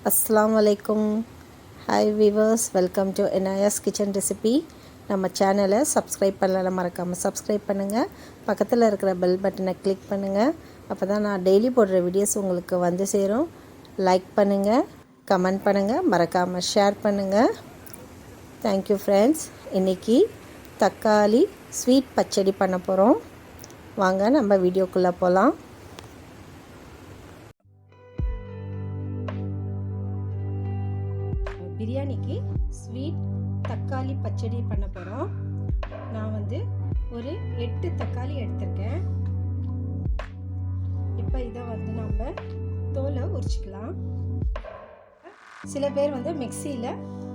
Assalamu alaikum. Hi viewers, welcome to Inaaya's kitchen recipe. நம்ம சேனலை subscribe பண்ணலாம், மறக்காமல் சப்ஸ்கிரைப் பண்ணுங்கள். பக்கத்தில் இருக்கிற பெல் பட்டனை கிளிக் பண்ணுங்கள். அப்போ தான் நான் டெய்லி போடுற வீடியோஸ் உங்களுக்கு வந்து சேரும். லைக் பண்ணுங்கள், கமெண்ட் பண்ணுங்கள், மறக்காமல் ஷேர் பண்ணுங்கள். Thank you friends. இன்றைக்கி தக்காளி ஸ்வீட் பச்சடி பண்ண போகிறோம். வாங்க நம்ம வீடியோக்குள்ளே போகலாம். பிரியாணிக்கு ஸ்வீட் தக்காளி பச்சடி பண்ண போகிறோம். நான் ஒரு 8 தக்காளி எடுத்திருக்கேன். இப்போ இதை நம்ம தோலை உரிச்சிக்கலாம். சில பேர் மிக்சியில்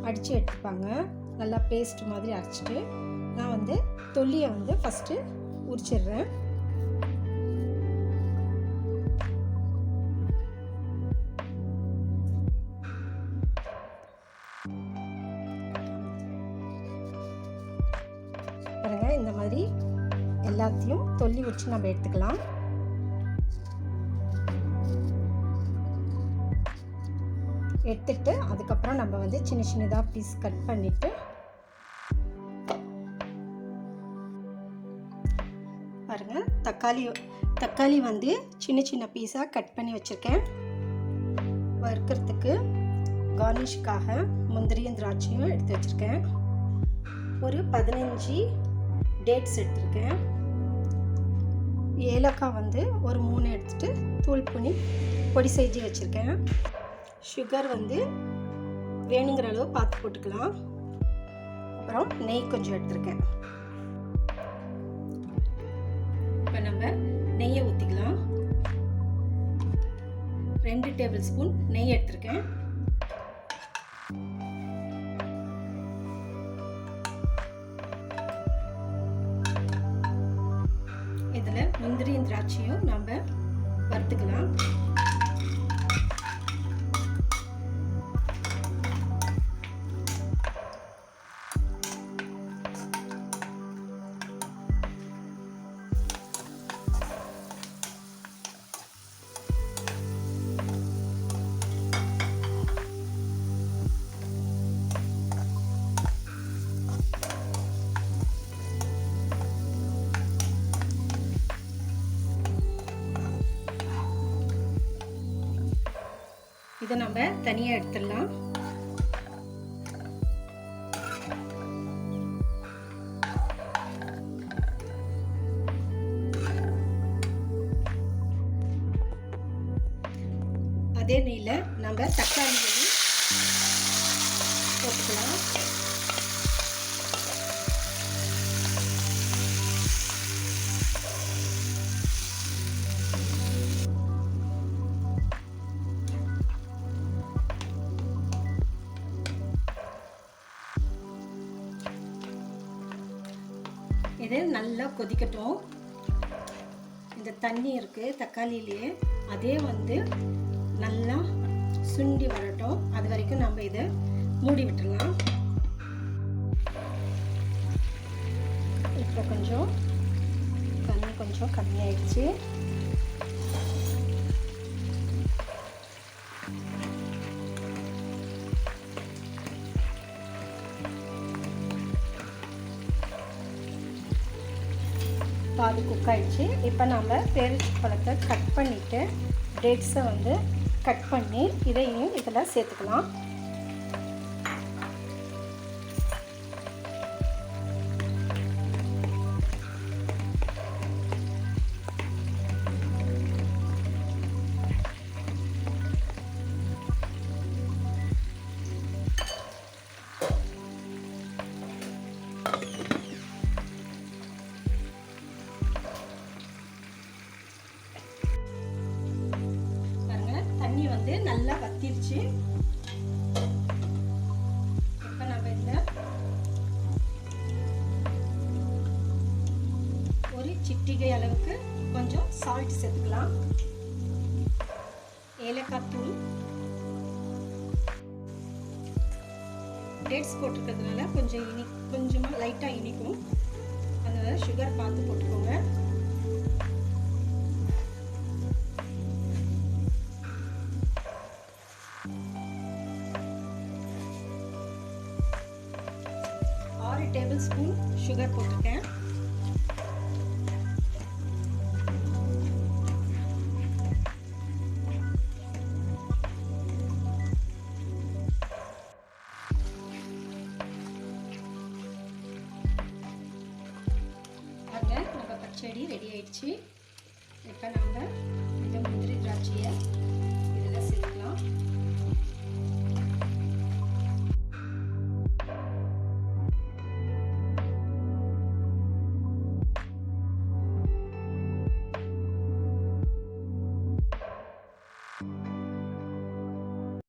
அடித்து எடுத்துப்பாங்க, நல்லா பேஸ்ட் மாதிரி அரைச்சிட்டு. நான் தொல்லியை ஃபஸ்ட்டு உரிச்சிடுறேன். பாருங்க, இந்த மாதிரி எல்லாத்தையும் தொல்லி உரிச்சு நம்ம எடுத்துக்கலாம். எடுத்துட்டு அதுக்கப்புறம் நம்ம சின்ன சின்னதாக பீஸ் கட் பண்ணிட்டு, பாருங்க தக்காளி சின்ன சின்ன பீஸாக கட் பண்ணி வச்சுருக்கேன். வறுக்கிறதுக்கு கார்னிஷ்காக முந்திரியும் திராட்சையும் எடுத்து வச்சுருக்கேன். ஒரு 15 டேட்ஸ் எடுத்துருக்கேன். ஏலக்காய் ஒரு 3 எடுத்துகிட்டு தூள் பண்ணி பொடி செஞ்சு வச்சுருக்கேன். சுகர் வேணுங்கிற அளவு பார்த்து போட்டுக்கலாம். அப்புறம் நெய் கொஞ்சம் எடுத்துருக்கேன். இப்போ நம்ம நெய்யை ஊற்றிக்கலாம். 2 டேபிள் ஸ்பூன் நெய் எடுத்துருக்கேன். இதில் முந்திரியும் திராட்சையும் நம்ம வறுத்துக்கலாம். இதை நம்ம தனியாக எடுத்துடலாம். அதே நெய்யில் நம்ம தக்காளி போட்டுக்கலாம். இது நல்லா கொதிக்கட்டும். இந்த தண்ணி இருக்குது தக்காளியிலேயே, அதே நல்லா சுண்டி வரட்டும். அது வரைக்கும் நம்ம இதை மூடி விட்டுடலாம். இப்போ கொஞ்சம் தண்ணி கொஞ்சம் கம்மியாயிடுச்சு. பாதி குக் ஆகிடுச்சு. இப்போ நம்ம பேரிச்சம்பழத்தை கட் பண்ணிவிட்டு டேட்ஸை கட் பண்ணி இதையும் இதில் சேர்த்துக்கலாம். நல்லா வத்திருச்சு. இப்போ நம்ம இதில் ஒரு சிட்டிகை அளவுக்கு கொஞ்சம் சால்ட் சேர்த்துக்கலாம். ஏலக்காய் தூள், டேட்ஸ் போட்டிருக்கிறதுனால கொஞ்சமாக லைட்டாக இனிக்கும். அதனால் சுகர் பார்த்து போட்டுக்கோங்க. டேபிள் ஸ்பூன் சுகர் போட்டிருக்கேன். நம்ம பச்சடி ரெடி ஆயிடுச்சு. இப்போ நம்ம இந்த முந்திரி திராட்சையை இதில் சேர்க்கலாம்.